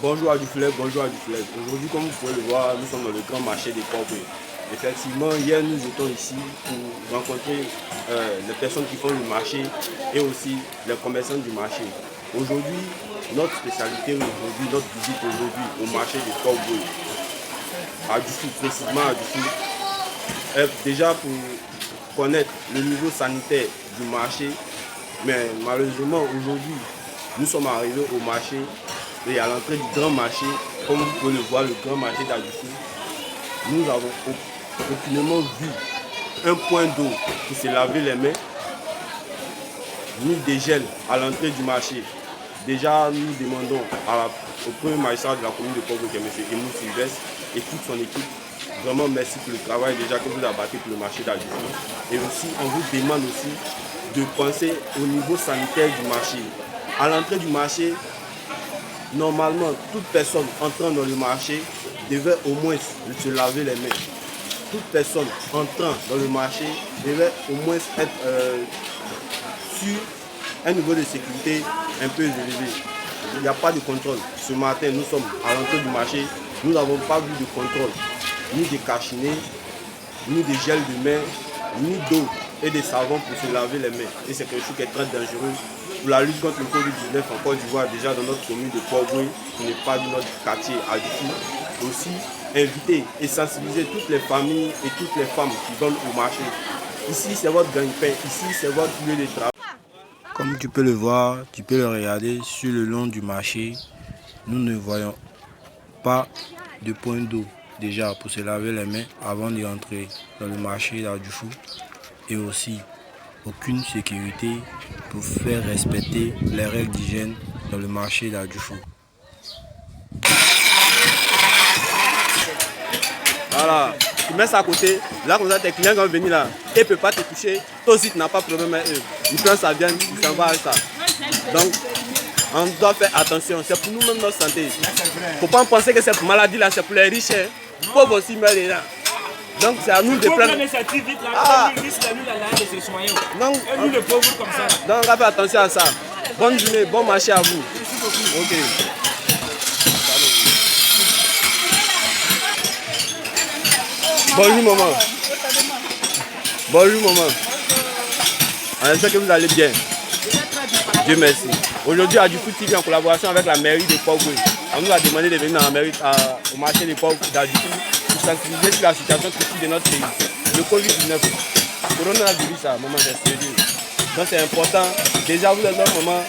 Bonjour à Duflèvre, bonjour à Duflèvre. Aujourd'hui, comme vous pouvez le voir, nous sommes dans le grand marché des Corbeilles. Effectivement, hier nous étions ici pour rencontrer les personnes qui font le marché et aussi les commerçants du marché. Aujourd'hui, notre spécialité aujourd'hui, notre visite aujourd'hui au marché des Corbeilles, à Dufou, précisément à Dufou, déjà pour connaître le niveau sanitaire du marché, mais malheureusement aujourd'hui, nous sommes arrivés au marché et à l'entrée du grand marché, comme vous pouvez le voir, le grand marché d'Adufou, nous avons aucunement vu un point d'eau pour se laver les mains, ni des gels à l'entrée du marché. Déjà, nous demandons au premier magistrat de la commune de Port-Bouquet, M. Emile Sylvestre, et toute son équipe, vraiment merci pour le travail déjà que vous abattez pour le marché d'Adufou. Et aussi, on vous demande aussi de penser au niveau sanitaire du marché. À l'entrée du marché, normalement, toute personne entrant dans le marché devait au moins se laver les mains. Toute personne entrant dans le marché devait au moins être sur un niveau de sécurité un peu élevé. Il n'y a pas de contrôle. Ce matin, nous sommes à l'entrée du marché. Nous n'avons pas vu de contrôle, ni de cachinés, ni de gel de main, ni d'eau et de savon pour se laver les mains. Et c'est quelque chose qui est très dangereux pour la lutte contre le Covid-19 en Côte d'Ivoire, déjà dans notre commune de Port-Bouquet, qui n'est pas de notre quartier à Dufou. Aussi, inviter et sensibiliser toutes les familles et toutes les femmes qui donnent au marché. Ici, c'est votre gagne-pain. Ici, c'est votre lieu de travail. Comme tu peux le voir, tu peux le regarder sur le long du marché. Nous ne voyons pas de point d'eau déjà pour se laver les mains avant d'entrer dans le marché d'Adufou. Et aussi, aucune sécurité pour faire respecter les règles d'hygiène dans le marché d'Adufou. Voilà, tu mets ça à côté, là comme ça tes clients vont venir là, et ne peuvent pas te toucher, toi aussi tu n'as pas de problème avec eux. Ils prennent sa viande, ils s'en vont avec ça. Donc, on doit faire attention, c'est pour nous-mêmes notre santé. Il ne faut pas penser que cette maladie là, c'est pour les riches, les pauvres aussi meurent là. Donc c'est à nous de prendre. Donc, on va faire attention à ça. Bonne journée, bon marché à vous. Ok. Bonjour maman. Bonjour maman. On espère que vous allez bien. Dieu merci. Aujourd'hui à Dufou TV en collaboration avec la mairie de Port-Bouquet, on nous a demandé de venir dans la mairie, au marché de Port-Bouquet pour sensibiliser sur la situation critique de notre pays. Le Covid-19, le coronavirus, maman, c'est sérieux. Donc c'est important. Déjà vous êtes notre maman,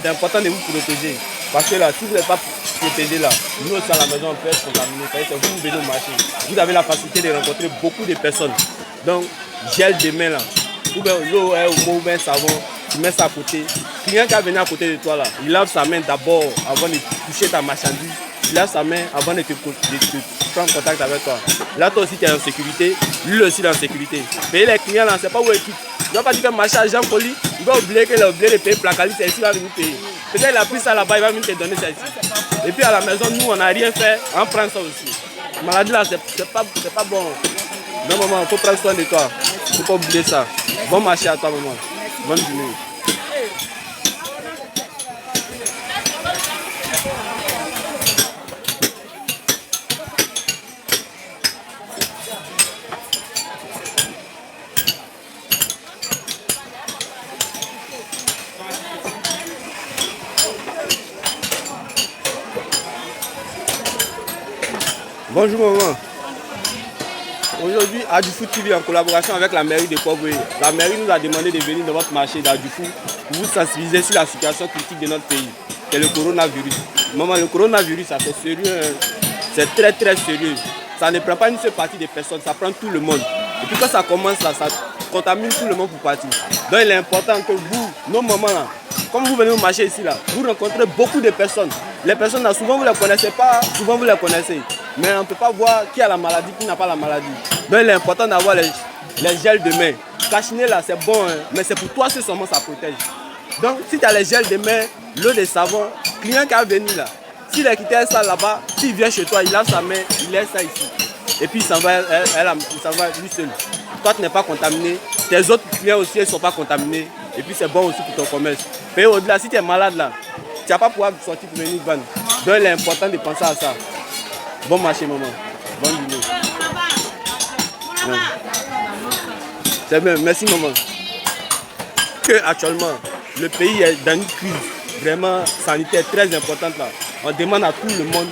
c'est important de vous protéger. Parce que là, si vous n'êtes pas protégé là, nous aussi à la maison on peut être contaminé. C'est vous venez au marché. Vous avez la facilité de rencontrer beaucoup de personnes. Donc, gel de main là, ou bien l'eau ou bien savon, tu mets ça à côté. Le client qui a venu à côté de toi là, il lave sa main d'abord avant de toucher ta marchandise. Il lave sa main avant de te prendre contact avec toi. Là, toi aussi tu es en sécurité, lui aussi il est en sécurité. Payer les clients là, c'est pas où équipe. Il ne doit pas dire que marché à Jean Poli, il va oublier qu'il a oublié de payer Placali, c'est ici qu'il va venir payer. Peut-être qu'il a pris ça là-bas, il va venir te donner ça ici. Et puis à la maison, nous on n'a rien fait, on prend ça aussi. La maladie là, c'est pas bon. Non maman, il faut prendre soin de toi. Il ne faut pas oublier ça. Bon marché à toi maman. Bonne journée. Bonjour maman. Aujourd'hui, à Dufou TV, en collaboration avec la mairie de Port-Bouquet, la mairie nous a demandé de venir dans votre marché d'Adufou pour vous sensibiliser sur la situation critique de notre pays, c'est le coronavirus. Maman, le coronavirus, ça c'est sérieux, c'est très très sérieux. Ça ne prend pas une seule partie des personnes, ça prend tout le monde. Et puis quand ça commence là, ça contamine tout le monde pour partir. Donc il est important que vous, nos mamans là, comme vous venez au marché ici là, vous rencontrez beaucoup de personnes. Les personnes là, souvent vous ne les connaissez pas, souvent vous les connaissez. Mais on ne peut pas voir qui a la maladie, qui n'a pas la maladie. Donc il est important d'avoir les gels de main. Cachiner là, c'est bon, hein, mais c'est pour toi seulement ça protège. Donc si tu as les gels de main, l'eau de savon, client qui a venu là, s'il a quitté ça là-bas, s'il vient chez toi, il lave sa main, il laisse ça ici. Et puis il s'en va, il s'en va lui seul. Toi tu n'es pas contaminé, tes autres clients aussi ne sont pas contaminés. Et puis c'est bon aussi pour ton commerce. Mais au-delà, si tu es malade là, tu n'as pas pouvoir sortir pour venir vendre. Donc il est important de penser à ça. Bon marché, maman. Bonne journée. Ouais. C'est bien, merci maman. Que actuellement, le pays est dans une crise vraiment sanitaire très importante là. On demande à tout le monde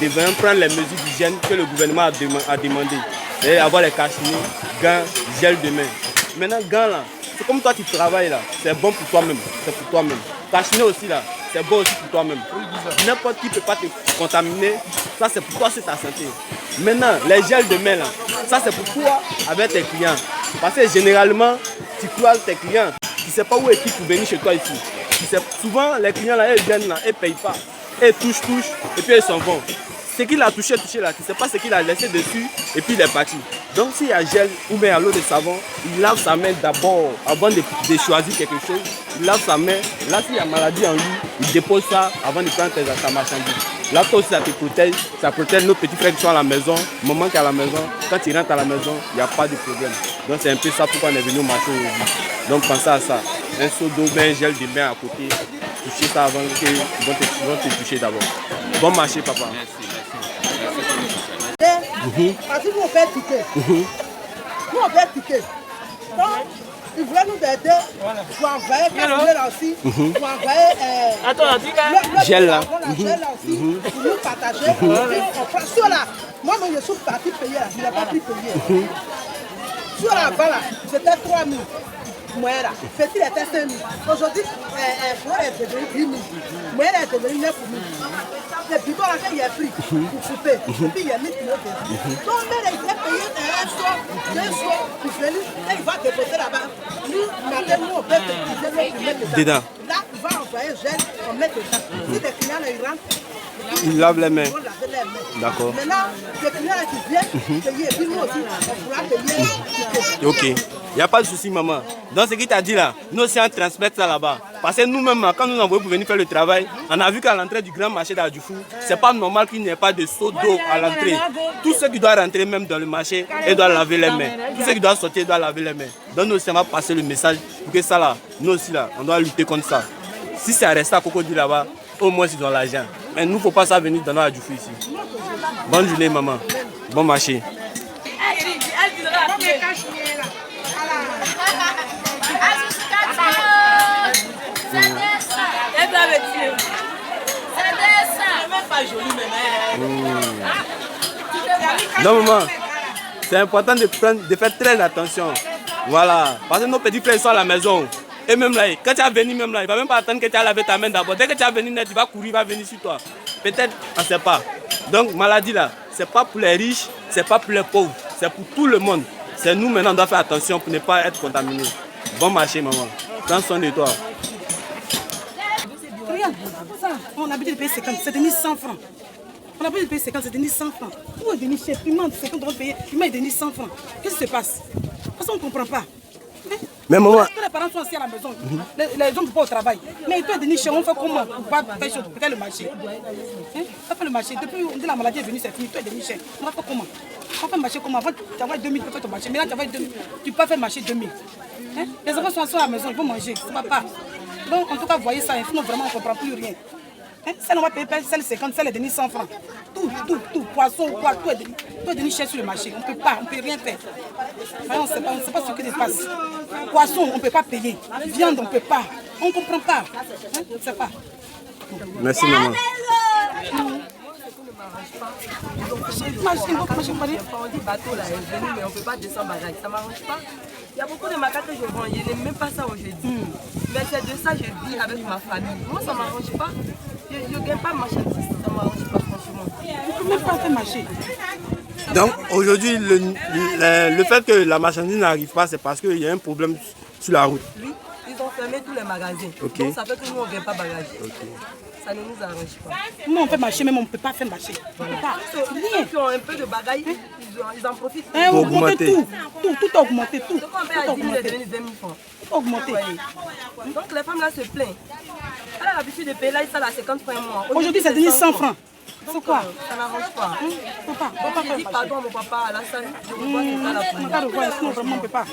de venir prendre les mesures d'hygiène que le gouvernement a demandé. Et avoir les cache-nez, gants, gel de main. Maintenant, gants là, c'est comme toi qui travailles là, c'est bon pour toi-même, c'est pour toi-même. Cache-nez aussi là, c'est bon aussi pour toi-même. N'importe qui ne peut pas te contaminer, ça c'est pour toi, c'est ta santé. Maintenant, les gels de main là, ça c'est pour toi avec tes clients. Parce que généralement, tu croises tes clients, tu ne sais pas où est-il pour venir chez toi ici. Souvent, les clients là, ils viennent là, ils ne payent pas. Ils touchent, et puis ils s'en vont. Ce qu'il a touché là, tu ne sais pas ce qu'il a laissé dessus, et puis il est parti. Donc s'il y a gel ou bien à l'eau de savon, il lave sa main d'abord, avant de choisir quelque chose. Il lave sa main, là s'il y a maladie en lui, il dépose ça avant de prendre sa marchandise. Là toi aussi ça te protège, ça protège nos petits frères qui sont à la maison, maman qui est à la maison. Quand tu rentres à la maison, il n'y a pas de problème. Donc c'est un peu ça pourquoi on est venu au marché aujourd'hui. Donc pensez à ça. Un seau d'eau, un gel de bain à côté. Toucher ça avant qu'ils vont te toucher d'abord. Bon marché papa. Merci. Parce que nous on fait piquer. Nous on fait piquer. Donc, ils voulaient nous aider pour envoyer casse là aussi. Pour envoyer gel là. Gel là aussi. Pour nous partager. On prend ceux là. Moi je suis parti payer là. Je n'ai pas pu payer. Ceux là avant là, c'était 3 000. Moi là, petit était 5 000. Aujourd'hui, moi est devenu 10 000. Moi est devenu 9 000. Les bidons là qu'il y a pris pour couper. Et puis il y a mis kilos de. Donc mais il a payé un soir, 2 soirs pour venir. Et il va déposer là-bas. Nous, maintenant, nous on peut utiliser l'eau pour mettre dedans. Là, il va envoyer gel, on met dedans. Si des clients là, ils rentrent, il lave les mains. D'accord. Maintenant, les clients là qui viennent payer, et puis nous aussi, on pourra payer. Ok. Il n'y a pas de souci, maman. Donc, ce qu'il t'a dit là, nous aussi, on transmet ça là-bas. Parce que nous-mêmes, quand nous envoyons pour venir faire le travail, on a vu qu'à l'entrée du grand marché d'Adjoufou, ce n'est pas normal qu'il n'y ait pas de seau d'eau à l'entrée. Tous ceux qui doivent rentrer même dans le marché, ils doivent laver les mains. Tous ceux qui doivent sortir, ils doivent laver les mains. Donc, nous aussi, on va passer le message pour que ça là, nous aussi là, on doit lutter contre ça. Si c'est resté à Cocody là-bas, au moins ils ont l'argent. Mais nous, il ne faut pas ça venir dans Adjoufou ici. Bonne journée, maman. Bon marché. Non maman, c'est important de faire très attention. Voilà, parce que nos petits frères sont à la maison. Et même là, quand tu vas venir même là, il ne va même pas attendre que tu aies lavé ta main d'abord. Dès que tu vas venir net, il va courir, il va venir sur toi. Peut-être, on ne sait pas. Donc maladie là, c'est pas pour les riches, c'est pas pour les pauvres, c'est pour tout le monde. C'est nous maintenant, on doit faire attention pour ne pas être contaminés. Bon marché maman, prends soin de toi. Regarde, ça, on a l'habitude de payer 50, c'est devenu 100 francs. On a l'habitude de payer 50, c'est devenu 100 francs. Où est devenu cher? Piment, 50 euros payé, piment est devenu 100 francs. Qu'est-ce qui se passe? Parce qu'on ne comprend pas. Hein? Mais maman... Tous les parents sont assis à la maison, les gens ne vont pas au travail. Mais il peut devenir cher, on fait comment? On va faire le marché. Hein? On va faire le marché. Depuis que la maladie est venue, c'est fini, il peut devenir cher. On va faire comment? On va faire le marché comment? Avant, tu avais 2000, tu peux faire ton marché. Maintenant, tu avais 2000, tu peux faire le marché 2000. Hein? Les enfants sont assis à la maison, ils vont manger, ça ne va pas. Donc, en tout cas, voyez ça, sinon vraiment, on ne comprend plus rien. Hein? Celle on va payer, celle 50, celle est devenue 100 francs. Tout, poisson, quoi, tout est devenu cher sur le marché. On ne peut pas, on ne peut rien faire. On ne sait pas ce qui se passe. Poisson, on ne peut pas payer. Viande, on ne peut pas. On ne comprend pas. Hein? On ne sait pas. Merci maman. On dit bateau là est venu, mais on ne peut pas descendre bagage. Ça ne m'arrange pas. Il y a beaucoup de macaques que je vends, je n'aime même pas ça aujourd'hui. Mais c'est de ça que je vis avec ma famille. Moi, ça ne m'arrange pas. Je ne gagne pas marchandise, ça ne m'arrange pas franchement. On ne peut même pas faire marcher. Donc aujourd'hui, le fait que la marchandise n'arrive pas, c'est parce qu'il y a un problème sur la route. Oui, ils ont fermé tous les magasins. Okay. Donc ça fait que nous, on ne gagne pas bagage. Okay. Ça ne nous arrange pas. Nous, on peut marcher, mais on ne peut pas faire marcher. On ne peut pas. Ceux qui ont un peu de bagaille, ils en profitent. Pour augmenter tout a augmenté, tout. Donc on paye à 10 000 et devenu 20 000 francs. Augmenté. Donc les femmes là se plaignent. Elle a l'habitude de payer là, ça là 50 francs un mois. Aujourd'hui, c'est devenu 100 francs. C'est quoi? Ça n'arrange pas. On ne peut pas. Donc je dis pardon à mon papa à la salle. Je vous vois c'est ça la On ne peut pas revoir, sinon vraiment on ne peut pas.